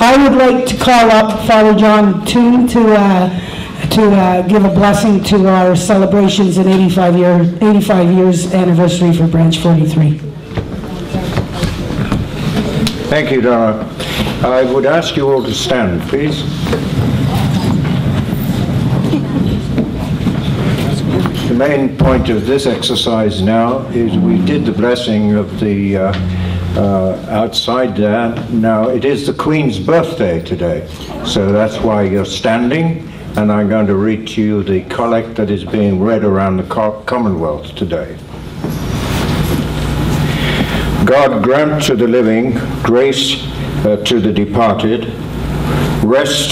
I would like to call up Father John Toon to give a blessing to our celebrations and 85 years anniversary for Branch 43. Thank you, Donna. I would ask you all to stand, please. The main point of this exercise now is we did the blessing of the outside there. Now it is the Queen's birthday today, so that's why you're standing, and I'm going to read to you the collect that is being read around the Commonwealth today. God grant to the living grace to the departed, rest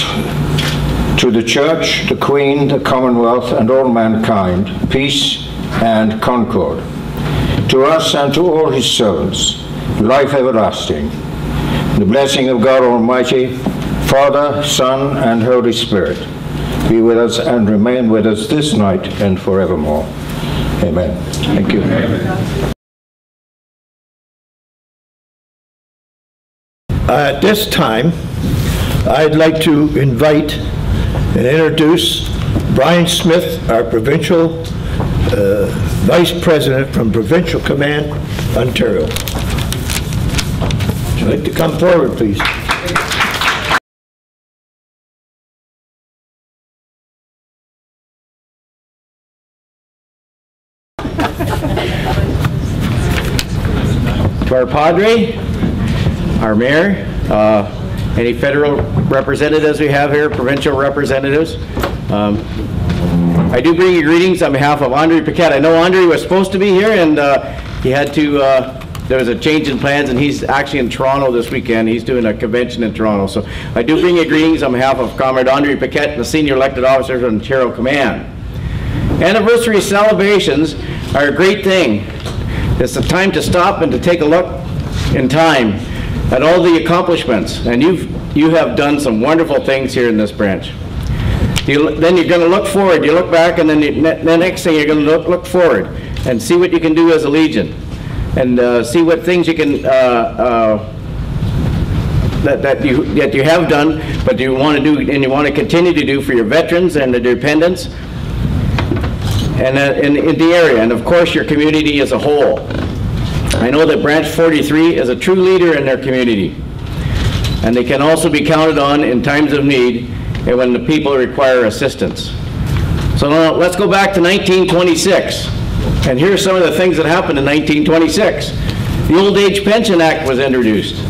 to the Church, the Queen, the Commonwealth, and all mankind, peace and concord. To us and to all his servants, life everlasting. The blessing of God Almighty, Father, Son, and Holy Spirit be with us and remain with us this night and forevermore. Amen. Thank you. Amen. At this time, I'd like to invite and introduce Brian Smith, our Provincial Vice President from Provincial Command, Ontario. Would you like to come forward, please? To our Padre, our Mayor, any federal representatives we have here, provincial representatives. I do bring you greetings on behalf of Andre Paquette. I know Andre was supposed to be here, and he had to, there was a change in plans, and he's actually in Toronto this weekend. He's doing a convention in Toronto. So I do bring you greetings on behalf of Comrade Andre Paquette and the senior elected officers of Ontario Command. Anniversary celebrations are a great thing. It's the time to stop and to take a look in time at all the accomplishments, and you have done some wonderful things here in this branch. Then you're going to look forward. You look back, and then the next thing you're going to look forward and see what you can do as a Legion, and see what things you can that you have done, but you want to do and you want to continue to do for your veterans and the dependents, and in the area, and of course your community as a whole. I know that Branch 43 is a true leader in their community, and they can also be counted on in times of need and when the people require assistance. So now let's go back to 1926, and here's some of the things that happened in 1926. The Old Age Pension Act was introduced.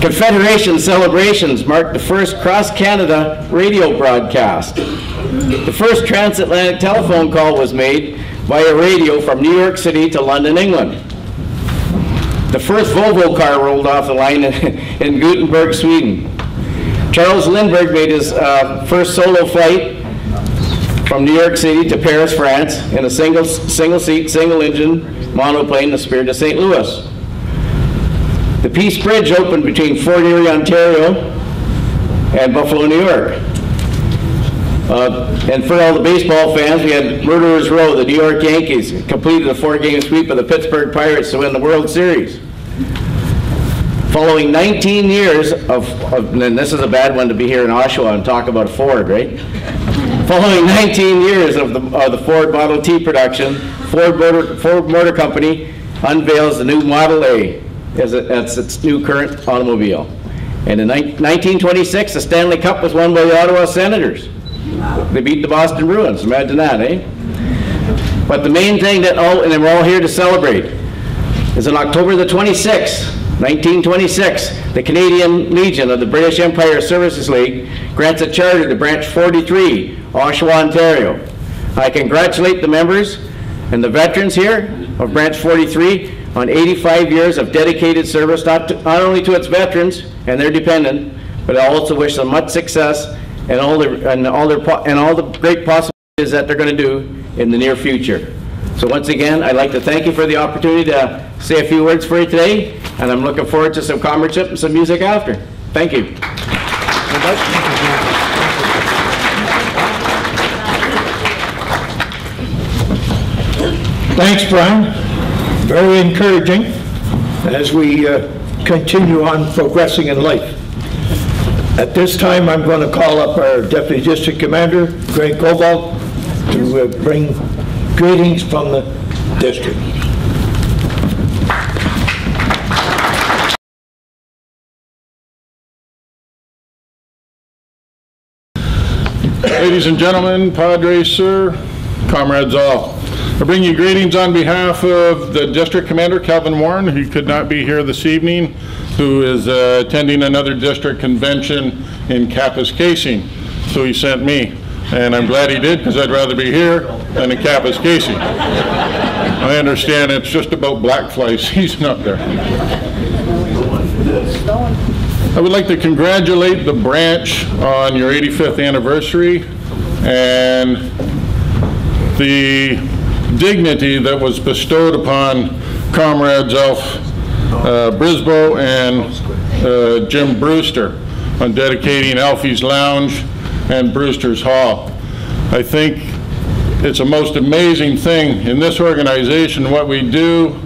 Confederation celebrations marked the first cross-Canada radio broadcast. The first transatlantic telephone call was made via radio from New York City to London, England. The first Volvo car rolled off the line in Gothenburg, Sweden. Charles Lindbergh made his first solo flight from New York City to Paris, France, in a single-seat, single-engine monoplane, the Spirit of St. Louis. The Peace Bridge opened between Fort Erie, Ontario, and Buffalo, New York. And for all the baseball fans, we had Murderers Row. The New York Yankees completed a 4-game sweep of the Pittsburgh Pirates to win the World Series. Following 19 years and this is a bad one to be here in Oshawa and talk about Ford, right? Following 19 years of the Ford Model T production, Ford Motor Company unveils the new Model A as its new current automobile. And in 1926, the Stanley Cup was won by the Ottawa Senators. They beat the Boston Bruins. Imagine that, eh? But the main thing and we're all here to celebrate, is on October the 26th, 1926, the Canadian Legion of the British Empire Services League grants a charter to Branch 43, Oshawa, Ontario. I congratulate the members and the veterans here of Branch 43 on 85 years of dedicated service, not only to its veterans and their dependents, but I also wish them much success and all the great possibilities that they're going to do in the near future. So once again, I'd like to thank you for the opportunity to say a few words for you today, and I'm looking forward to some comradeship and some music after. Thank you. Thanks, Brian. Very encouraging as we continue on progressing in life. At this time, I'm going to call up our Deputy District Commander, Greg Cobalt, to bring greetings from the district. Ladies and gentlemen, Padres, sir, comrades all, I bring you greetings on behalf of the District Commander, Calvin Warren, who could not be here this evening, who is attending another district convention in Kapuskasing. So he sent me, and I'm glad he did, because I'd rather be here than in Kapuskasing. I understand it's just about black fly season up there. I would like to congratulate the branch on your 85th anniversary and the dignity that was bestowed upon comrades Alf Brisboe and Jim Brewster on dedicating Alfie's Lounge and Brewster's Hall. I think it's a most amazing thing in this organization what we do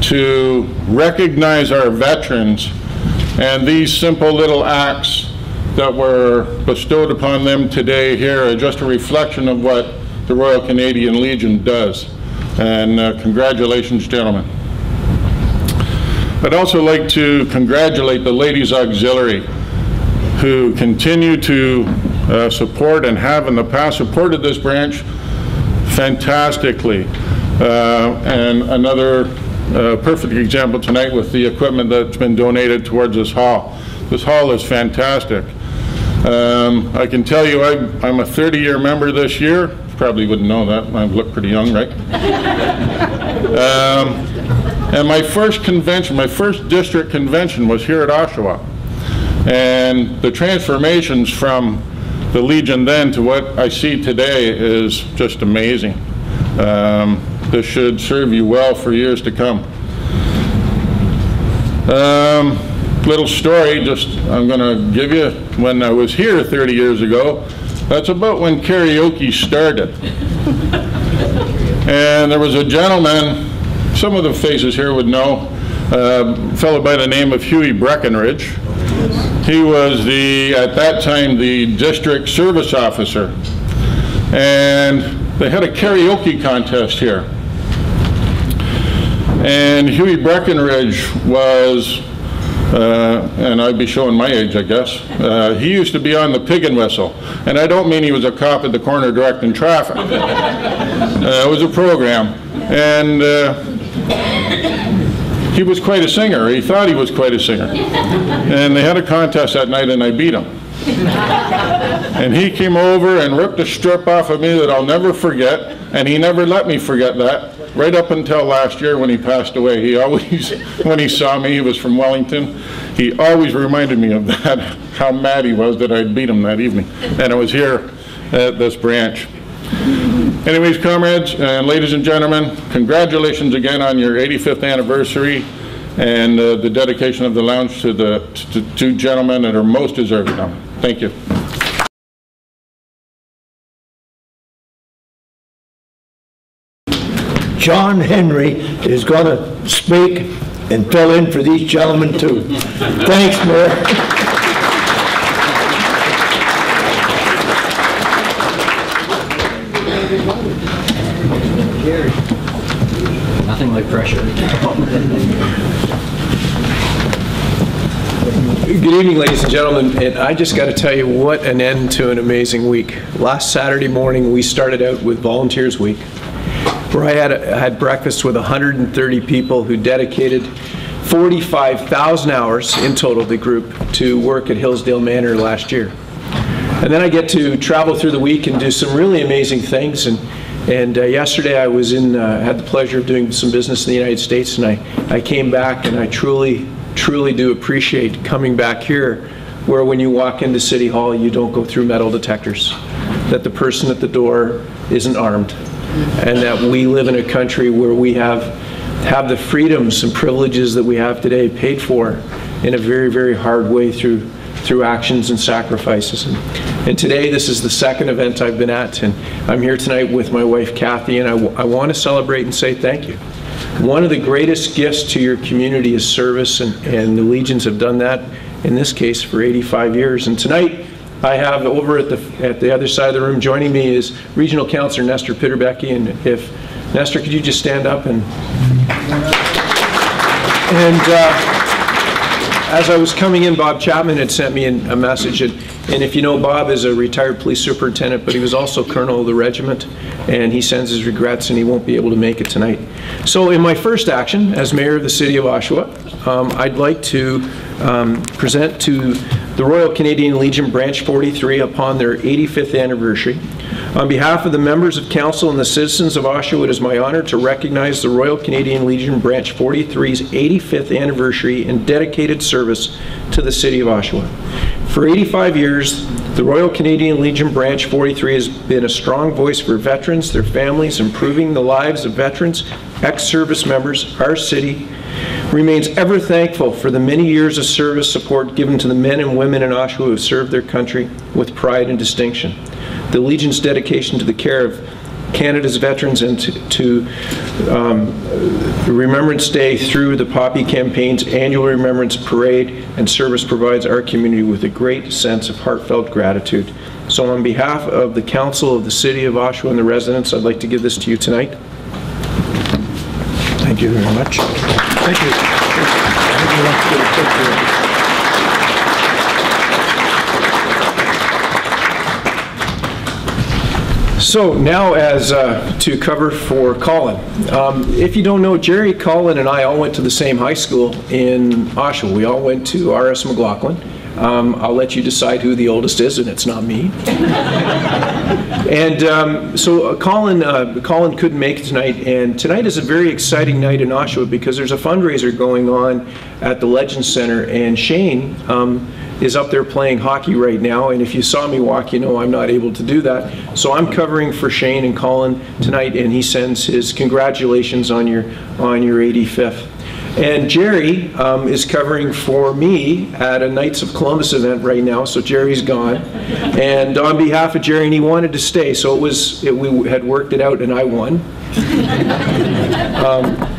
to recognize our veterans, and these simple little acts that were bestowed upon them today here are just a reflection of what the Royal Canadian Legion does. And congratulations, gentlemen. I'd also like to congratulate the Ladies Auxiliary, who continue to support and have in the past supported this branch fantastically. And another perfect example tonight with the equipment that's been donated towards this hall. This hall is fantastic. I can tell you I'm a 30-year member this year. Probably wouldn't know that. I look pretty young, right? And my first convention, my first district convention was here at Oshawa. And the transformations from the Legion then to what I see today is just amazing. This should serve you well for years to come. Little story, just I'm going to give you. When I was here 30 years ago, that's about when karaoke started. And there was a gentleman, some of the faces here would know, a fellow by the name of Huey Breckenridge. He was at that time, the district service officer. And they had a karaoke contest here. And Huey Breckenridge was, and I'd be showing my age, I guess, he used to be on the Pig and Whistle. And I don't mean he was a cop at the corner directing traffic. It was a program. And he was quite a singer. He thought he was quite a singer. And they had a contest that night, and I beat him. And he came over and ripped a strip off of me that I'll never forget, and he never let me forget that, right up until last year when he passed away. He always, when he saw me, he was from Wellington, he always reminded me of that, how mad he was that I'd beat him that evening. And I was here at this branch. Anyways, comrades and ladies and gentlemen, congratulations again on your 85th anniversary and the dedication of the lounge to the two gentlemen that are most deserving of it. Thank you. John Henry is going to speak and fill in for these gentlemen too. Thanks, Mayor. Nothing like pressure. Good evening, ladies and gentlemen, and I just got to tell you what an end to an amazing week. Last Saturday morning we started out with Volunteers Week, where I had breakfast with 130 people who dedicated 45,000 hours in total, the group, to work at Hillsdale Manor last year. And then I get to travel through the week and do some really amazing things. And yesterday I was had the pleasure of doing some business in the United States, and I came back, and I truly do appreciate coming back here, where when you walk into City Hall you don't go through metal detectors, that the person at the door isn't armed, and that we live in a country where we have the freedoms and privileges that we have today paid for in a very, very hard way through actions and sacrifices. And today, this is the second event I've been at, and I'm here tonight with my wife Kathy, and I want to celebrate and say thank you. one of the greatest gifts to your community is service, and the Legions have done that, in this case, for 85 years. And tonight, I have over at the other side of the room joining me is Regional Councillor Nestor Pitterbecke. And if, Nestor, could you just stand up and as I was coming in, Bob Chapman had sent me a message, and if you know, Bob is a retired police superintendent, but he was also colonel of the regiment, and he sends his regrets and he won't be able to make it tonight. So in my first action as mayor of the city of Oshawa, I'd like to present to the Royal Canadian Legion Branch 43 upon their 85th anniversary. On behalf of the members of council and the citizens of Oshawa, it is my honor to recognize the Royal Canadian Legion Branch 43's 85th anniversary and dedicated service to the city of Oshawa. For 85 years, the Royal Canadian Legion Branch 43 has been a strong voice for veterans, their families, improving the lives of veterans, ex-service members. Our city remains ever thankful for the many years of service support given to the men and women in Oshawa who have served their country with pride and distinction. The Legion's dedication to the care of Canada's veterans and to Remembrance Day through the Poppy campaign's annual Remembrance Parade and service provides our community with a great sense of heartfelt gratitude. So on behalf of the Council of the City of Oshawa and the residents, I'd like to give this to you tonight. Thank you very much. Thank you. So now as to cover for Colin. If you don't know, Jerry, Colin, and I all went to the same high school in Oshawa. We all went to R.S. McLaughlin. I'll let you decide who the oldest is, and it's not me. And so Colin couldn't make it tonight, and tonight is a very exciting night in Oshawa because there's a fundraiser going on at the Legends Center, and Shane is up there playing hockey right now, and if you saw me walk, you know I'm not able to do that. So I'm covering for Shane and Colin tonight, and he sends his congratulations on your 85th. And Jerry is covering for me at a Knights of Columbus event right now, so Jerry's gone. And on behalf of Jerry, and he wanted to stay, so we had worked it out and I won.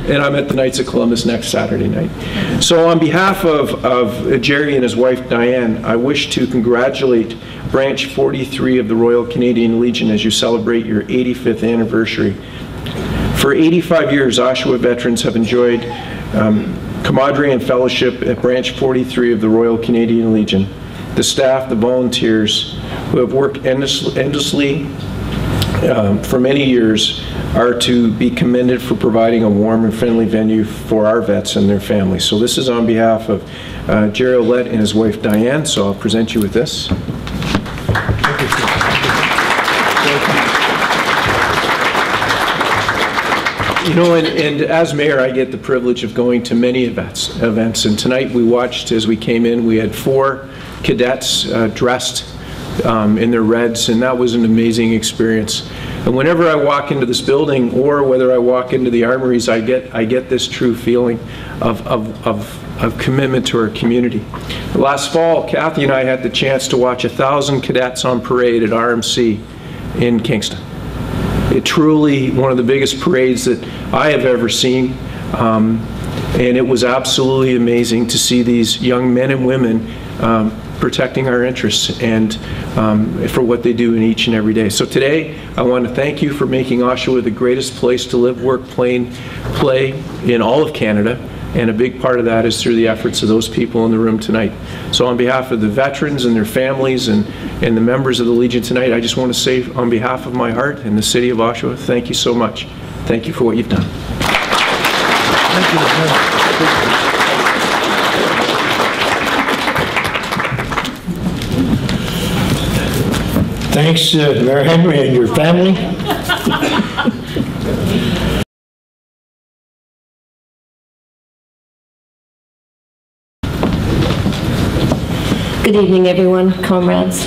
And I'm at the Knights of Columbus next Saturday night. So on behalf of Jerry and his wife Diane, I wish to congratulate Branch 43 of the Royal Canadian Legion as you celebrate your 85th anniversary. For 85 years, Oshawa veterans have enjoyed camaraderie and fellowship at Branch 43 of the Royal Canadian Legion. The staff, the volunteers who have worked endlessly for many years are to be commended for providing a warm and friendly venue for our vets and their families. So this is on behalf of Jerry Ouellette and his wife Diane, so I'll present you with this. You know, and as mayor, I get the privilege of going to many events, and tonight we watched, as we came in, we had 4 cadets dressed in their reds, and that was an amazing experience. And whenever I walk into this building, or whether I walk into the armories, I get this true feeling of commitment to our community. Last fall, Kathy and I had the chance to watch 1,000 cadets on parade at RMC in Kingston. It truly one of the biggest parades that I have ever seen, and it was absolutely amazing to see these young men and women protecting our interests and for what they do in each and every day. So today, I want to thank you for making Oshawa the greatest place to live, work, play in all of Canada, and a big part of that is through the efforts of those people in the room tonight. So on behalf of the veterans and their families and the members of the Legion tonight, I just want to say on behalf of my heart and the city of Oshawa, thank you so much. Thank you for what you've done. Thank you. Thanks, Mayor Henry and your family. Good evening, everyone, comrades.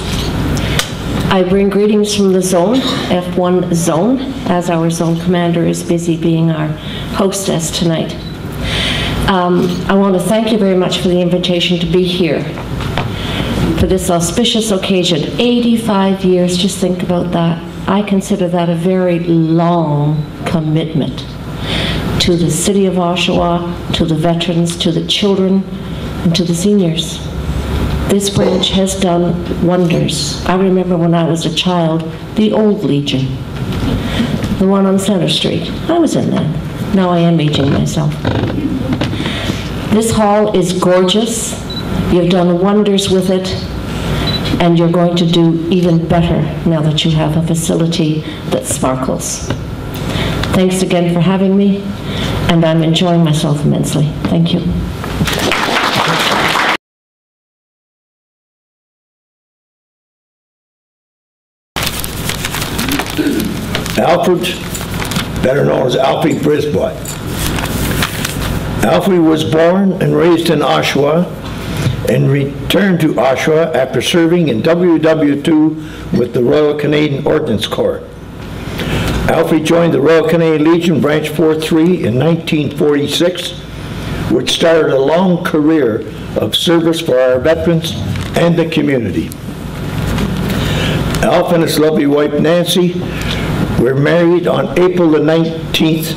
I bring greetings from the zone, F1 zone, as our zone commander is busy being our hostess tonight. I want to thank you very much for the invitation to be here for this auspicious occasion. 85 years, just think about that. I consider that a very long commitment to the city of Oshawa, to the veterans, to the children, and to the seniors. This branch has done wonders. I remember when I was a child, the old Legion, the one on Center Street. I was in that. Now I am aging myself. This hall is gorgeous. You've done wonders with it, and you're going to do even better now that you have a facility that sparkles. Thanks again for having me, and I'm enjoying myself immensely. Thank you. Alfred, better known as Alfie Brisbois. Alfie was born and raised in Oshawa and returned to Oshawa after serving in WW2 with the Royal Canadian Ordnance Corps. Alfie joined the Royal Canadian Legion Branch 4-3 in 1946, which started a long career of service for our veterans and the community. Alf and his lovely wife Nancy were married on April the 19th,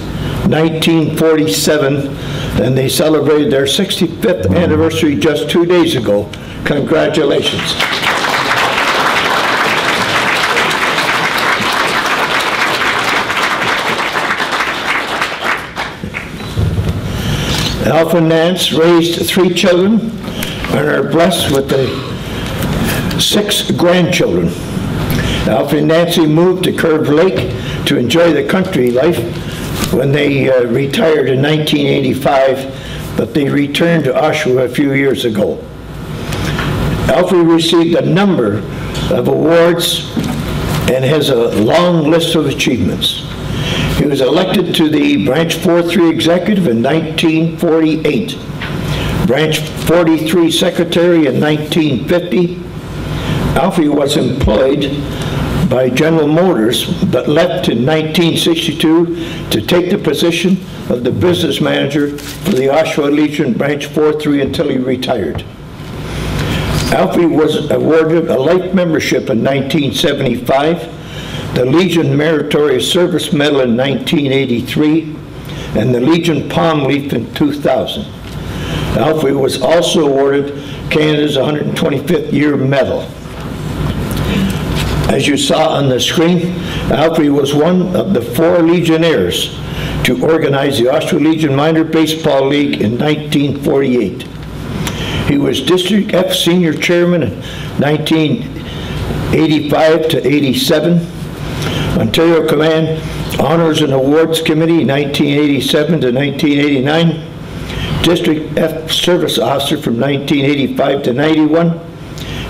1947, and they celebrated their 65th anniversary just 2 days ago. Congratulations. Alf and Nance raised 3 children and are blessed with 6 grandchildren. Alf and Nancy moved to Curve Lake to enjoy the country life when they retired in 1985, but they returned to Oshawa a few years ago. Alfie received a number of awards and has a long list of achievements. He was elected to the Branch 4-3 Executive in 1948, Branch 43 Secretary in 1950. Alfie was employed by General Motors, but left in 1962 to take the position of the business manager for the Oshawa Legion Branch 4-3 until he retired. Alfie was awarded a life membership in 1975, the Legion Meritorious Service Medal in 1983, and the Legion Palm Leaf in 2000. Alfie was also awarded Canada's 125th Year Medal. As you saw on the screen, Alfie was one of the 4 Legionnaires to organize the Oshawa Legion Minor Baseball League in 1948. He was District F Senior Chairman in 1985 to 87, Ontario Command Honors and Awards Committee 1987 to 1989, District F Service Officer from 1985 to 91,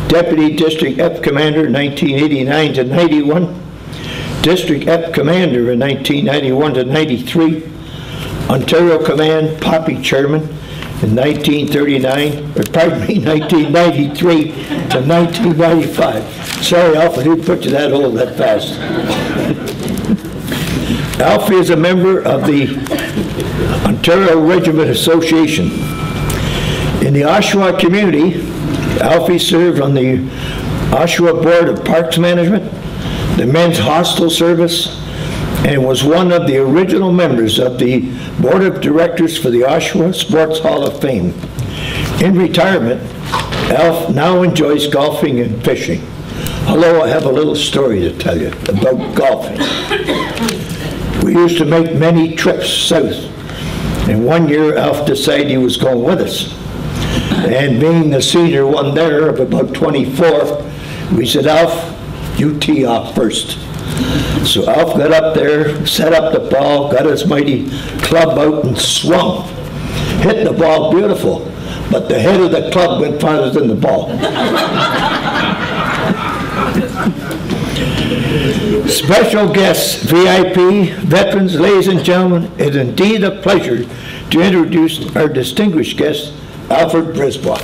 Deputy District F Commander 1989 to 91, District F Commander in 1991 to 93, Ontario Command Poppy Chairman in 1993 to 1995. Sorry, Alf, I didn't put you that old that fast. Alfie is a member of the Ontario Regiment Association. In the Oshawa community, Alfie served on the Oshawa Board of Parks Management, the Men's Hostel Service, and was one of the original members of the Board of Directors for the Oshawa Sports Hall of Fame. In retirement, Alf now enjoys golfing and fishing. Although I have a little story to tell you about golfing. We used to make many trips south, and one year Alf decided he was going with us. And being the senior one there of about 24, we said, Alf, you tee off first. So Alf got up there, set up the ball, got his mighty club out and swung. Hit the ball beautiful, but the head of the club went farther than the ball. Special guests, VIP, veterans, ladies and gentlemen, it is indeed a pleasure to introduce our distinguished guest, Alfred Brisbois.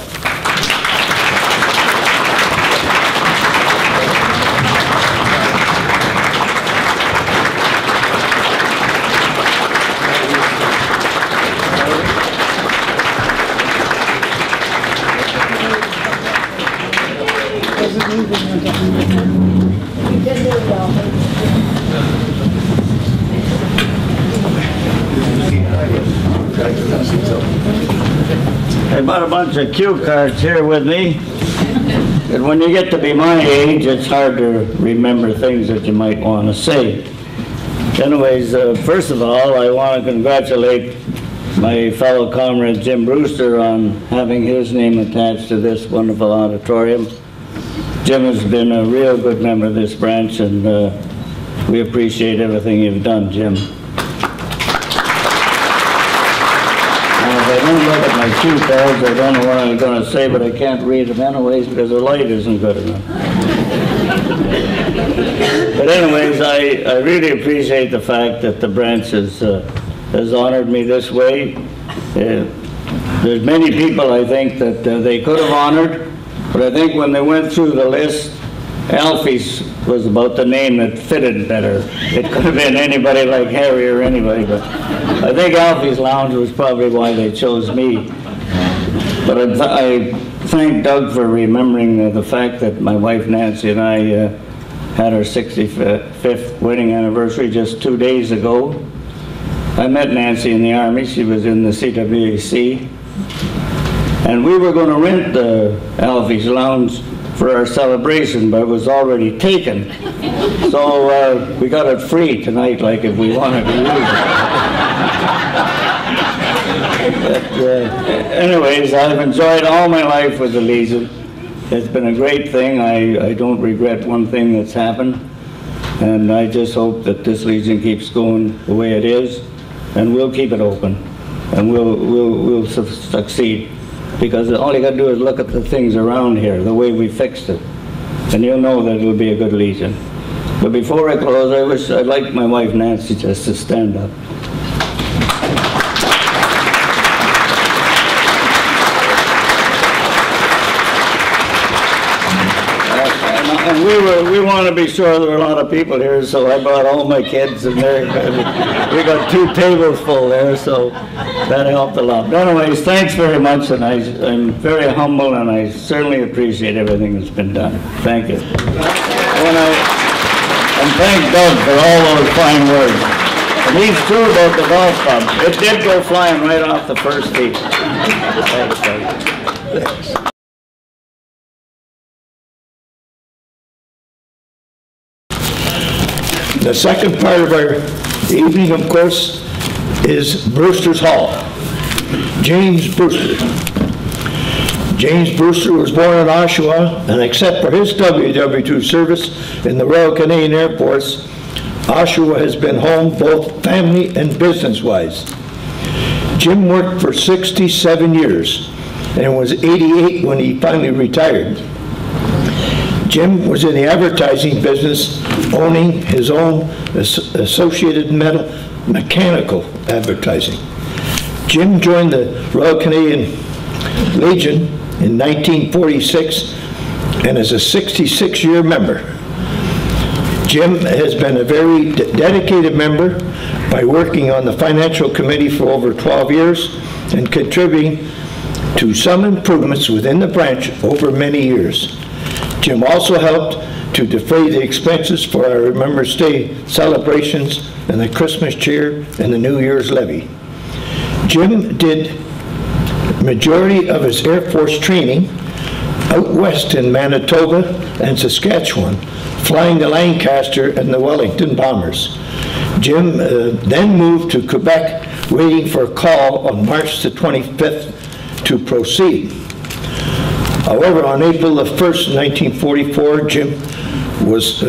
I bought a bunch of cue cards here with me. And when you get to be my age, it's hard to remember things that you might want to say. Anyways, first of all, I want to congratulate my fellow comrade Jim Brewster on having his name attached to this wonderful auditorium. Jim has been a real good member of this branch, and we appreciate everything you've done, Jim. If I don't look at my cue cards, I don't know what I'm going to say, but I can't read them anyways because the light isn't good enough. But anyways, I really appreciate the fact that the branch has honored me this way. There's many people, I think, that they could have honored, but I think when they went through the list, Alfie's was about the name that fitted better. It could have been anybody like Harry or anybody, but I think Alfie's Lounge was probably why they chose me. But I thank Doug for remembering the fact that my wife Nancy and I had our 65th wedding anniversary just 2 days ago. I met Nancy in the Army. She was in the CWAC. And we were going to rent the Alfie's Lounge for our celebration, but it was already taken. So we got it free tonight, like if we wanted to use it. But, anyways, I've enjoyed all my life with the Legion. It's been a great thing. I don't regret one thing that's happened. And I just hope that this Legion keeps going the way it is, and we'll keep it open, and we'll succeed. Because all you got to do is look at the things around here, the way we fixed it, and you'll know that it'll be a good Legion. But before I close, I'd like my wife Nancy just to stand up. And we want to be sure there are a lot of people here, so I brought all my kids, and we got 2 tables full there, so that helped a lot. But anyways, thanks very much, and I'm very humble, and I certainly appreciate everything that's been done. Thank you. And thank Doug for all those fine words. And he's true about the golf club. It did go flying right off the first tee. Thanks, Doug. Thanks. The second part of our evening, of course, is Brewster's Hall. James Brewster. James Brewster was born in Oshawa, and except for his WW2 service in the Royal Canadian Air Force, Oshawa has been home both family and business-wise. Jim worked for 67 years and was 88 when he finally retired. Jim was in the advertising business, owning his own Associated Mechanical Advertising. Jim joined the Royal Canadian Legion in 1946 and is a 66-year member. Jim has been a very dedicated member by working on the financial committee for over 12 years and contributing to some improvements within the branch over many years. Jim also helped to defray the expenses for our Remembrance Day celebrations and the Christmas cheer and the New Year's levy. Jim did majority of his Air Force training out west in Manitoba and Saskatchewan, flying the Lancaster and the Wellington bombers. Jim then moved to Quebec, waiting for a call on March the 25th to proceed. However, on April the 1st, 1944, Jim was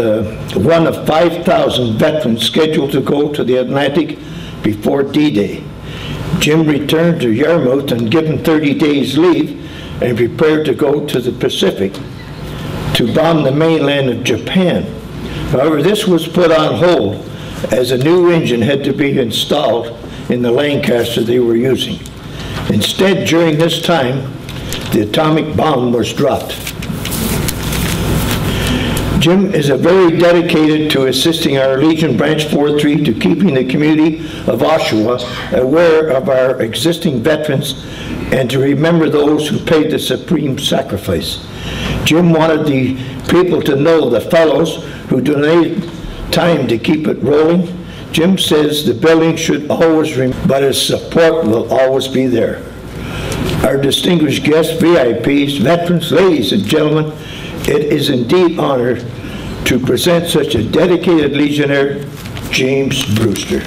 one of 5,000 veterans scheduled to go to the Atlantic before D-Day. Jim returned to Yarmouth and given 30 days leave and prepared to go to the Pacific to bomb the mainland of Japan. However, this was put on hold as a new engine had to be installed in the Lancaster they were using. Instead, during this time, the atomic bomb was dropped. Jim is very dedicated to assisting our Legion Branch 4-3 to keeping the community of Oshawa aware of our existing veterans and to remember those who paid the supreme sacrifice. Jim wanted the people to know the fellows who donated time to keep it rolling. Jim says the building should always remain, but his support will always be there. our distinguished guests, VIPs, veterans, ladies and gentlemen, it is indeed an honor to present such a dedicated Legionnaire, James Brewster.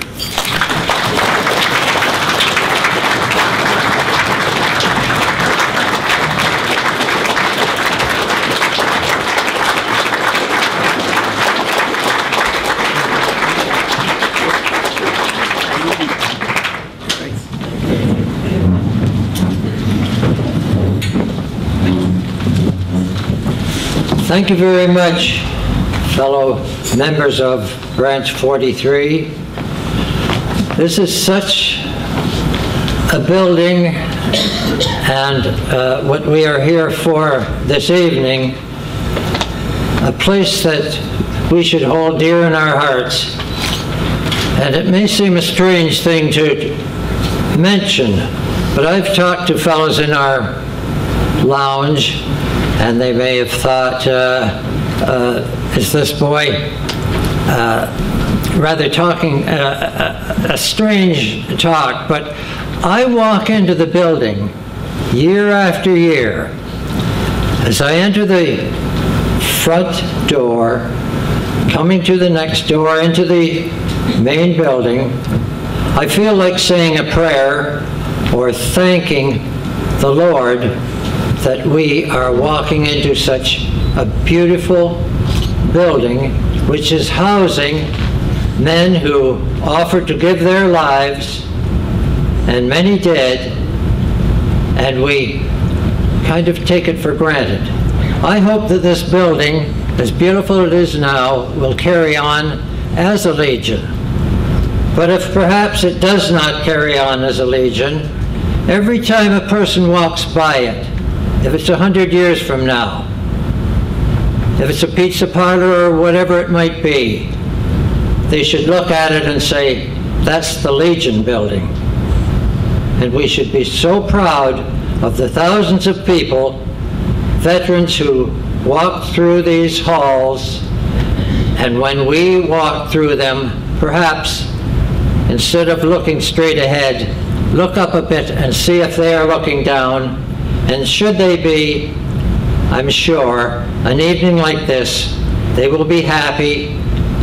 Thank you very much, fellow members of Branch 43. This is such a building, and what we are here for this evening, a place that we should hold dear in our hearts. And it may seem a strange thing to mention, but I've talked to fellows in our lounge, and they may have thought, is this boy rather talking a strange talk? But I walk into the building year after year. As I enter the front door, coming to the next door into the main building, I feel like saying a prayer or thanking the Lord that we are walking into such a beautiful building, which is housing men who offered to give their lives, and many did, and we kind of take it for granted. I hope that this building, as beautiful as it is now, will carry on as a Legion. But if perhaps it does not carry on as a Legion, every time a person walks by it, if it's 100 years from now, if it's a pizza parlor or whatever it might be, they should look at it and say, that's the Legion building. And we should be so proud of the thousands of people, veterans who walked through these halls, and when we walk through them, perhaps instead of looking straight ahead, look up a bit and see if they are looking down. And should they be, I'm sure, an evening like this, they will be happy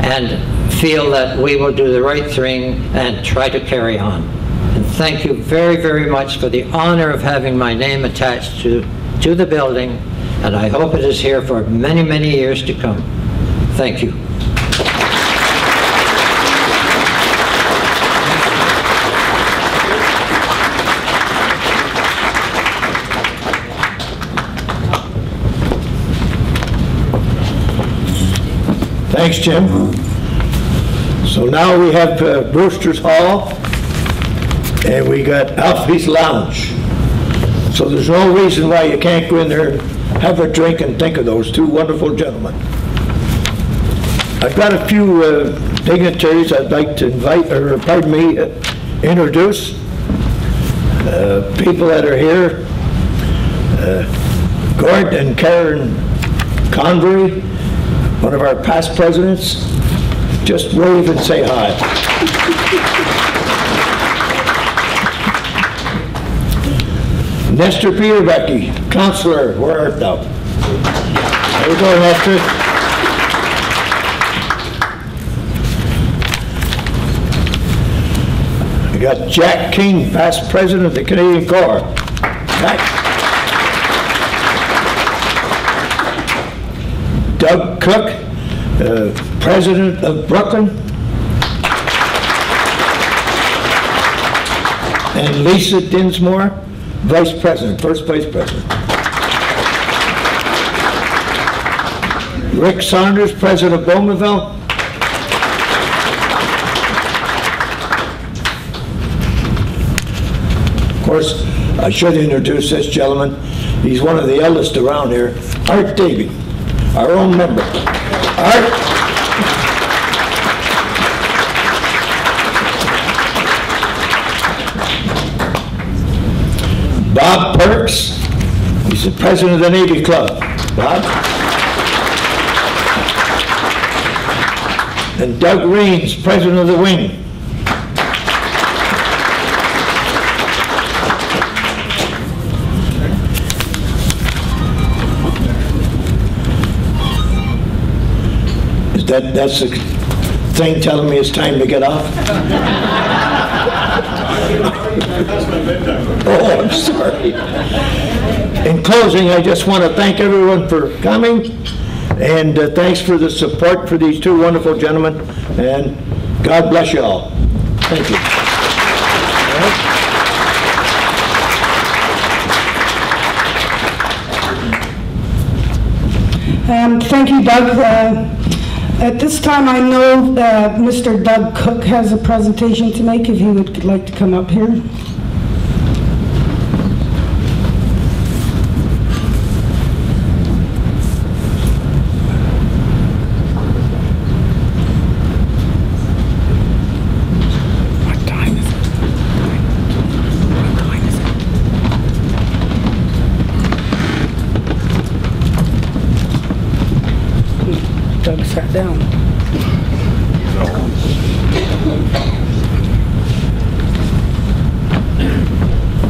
and feel that we will do the right thing and try to carry on. And thank you very, very much for the honor of having my name attached to the building, and I hope it is here for many, many years to come. Thank you. Thanks, Jim. So now we have Brewster's Hall, and we got Alfie's Lounge. So there's no reason why you can't go in there and have a drink and think of those two wonderful gentlemen. I've got a few dignitaries I'd like to invite, or pardon me, introduce. People that are here. Gord and Karen Convery, one of our past presidents. Just wave and say hi. Nestor Peterbecke, Councillor, where art thou? There you go, Nestor. We got Jack King, past president of the Canadian Corps. Jack. Doug Cook, president of Brooklyn. And Lisa Dinsmore, vice president, first vice president. Rick Saunders, president of Bowmanville. Of course, I should introduce this gentleman. He's one of the eldest around here, Art Davey, our own member. Art. Bob Perks, he's the president of the Navy Club. Bob. And Doug Raines, president of the Wing. That's the thing telling me it's time to get off? Oh, I'm sorry. In closing, I just want to thank everyone for coming, and thanks for the support for these two wonderful gentlemen, and God bless you all. Thank you. Thank you, Doug. At this time, I know Mr. Doug Cook has a presentation to make, if he would like to come up here. Doug sat down.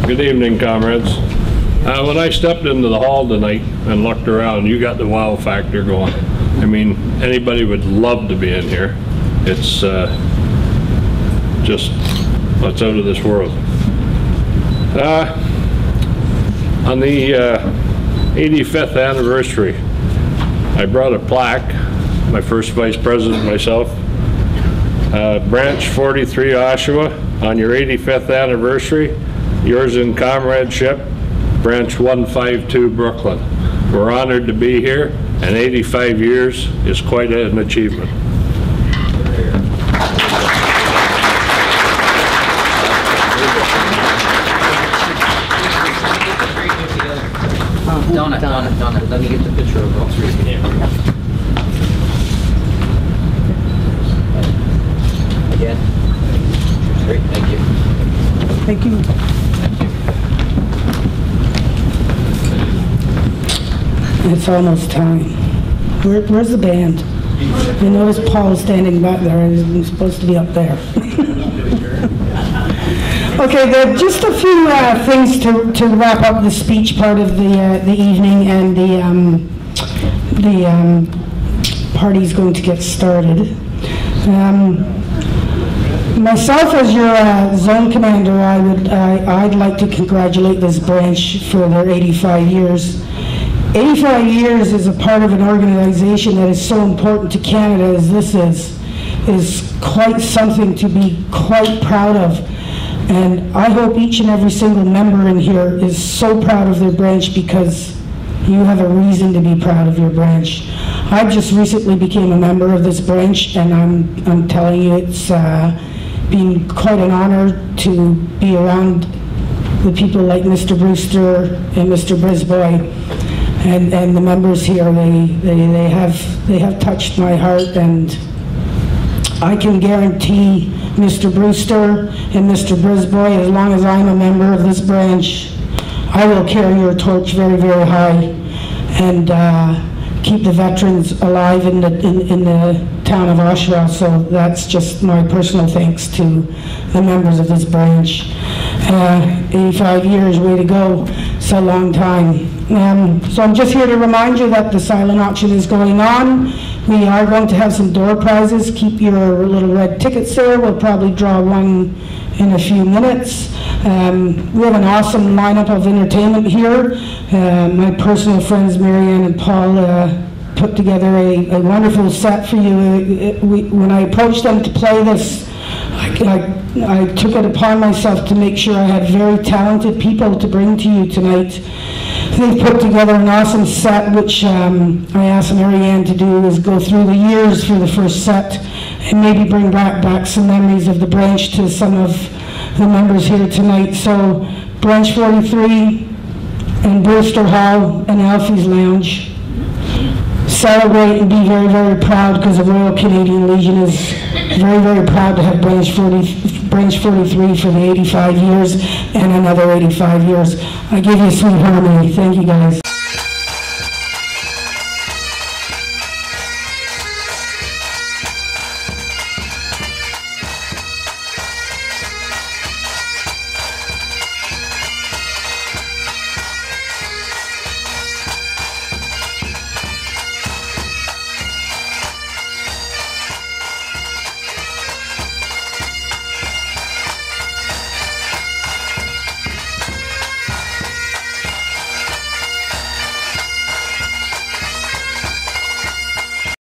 Good evening, comrades. When I stepped into the hall tonight and looked around, you got the wow factor going. I mean, anybody would love to be in here. It's just, it's out of this world. On the 85th anniversary, I brought a plaque, my first vice president myself. Branch 43 Oshawa, on your 85th anniversary, yours in comradeship, Branch 152 Brooklyn. We're honored to be here, and 85 years is quite an achievement. Donna, let me get the picture of all three. Again. Great, thank you. Thank you. It's almost time. Where's the band? I notice Paul standing back there. He's supposed to be up there. Okay, there are just a few things to wrap up the speech part of the evening, and the party's going to get started. Myself, as your zone commander, I'd like to congratulate this branch for their 85 years. 85 years as a part of an organization that is so important to Canada as this is quite something to be quite proud of. And I hope each and every single member in here is so proud of their branch, because you have a reason to be proud of your branch. I just recently became a member of this branch, and I'm telling you, it's been quite an honor to be around the people like Mr. Brewster and Mr. Brisboy, and the members here. They have touched my heart, and I can guarantee Mr. Brewster and Mr. Brisboy, as long as I'm a member of this branch, I will carry your torch very, very high, and keep the veterans alive in the town of Oshawa. So that's just my personal thanks to the members of this branch. 85 years, way to go. It's a long time. So I'm just here to remind you that the silent auction is going on. We are going to have some door prizes. Keep your little red tickets there. We'll probably draw one in a few minutes. We have an awesome lineup of entertainment here. My personal friends Marianne and Paul put together a wonderful set for you. When I approached them to play this, I took it upon myself to make sure I had very talented people to bring to you tonight. They've put together an awesome set, which I asked Marianne to do, is go through the years for the first set and maybe bring back some memories of the branch to some of the members here tonight. So Branch 43 and Brewster Hall and Alfie's Lounge, celebrate and be very, very proud, because the Royal Canadian Legion is very, very proud to have Branch 43 for the 85 years and another 85 years. I give you sweet harmony. Thank you, guys.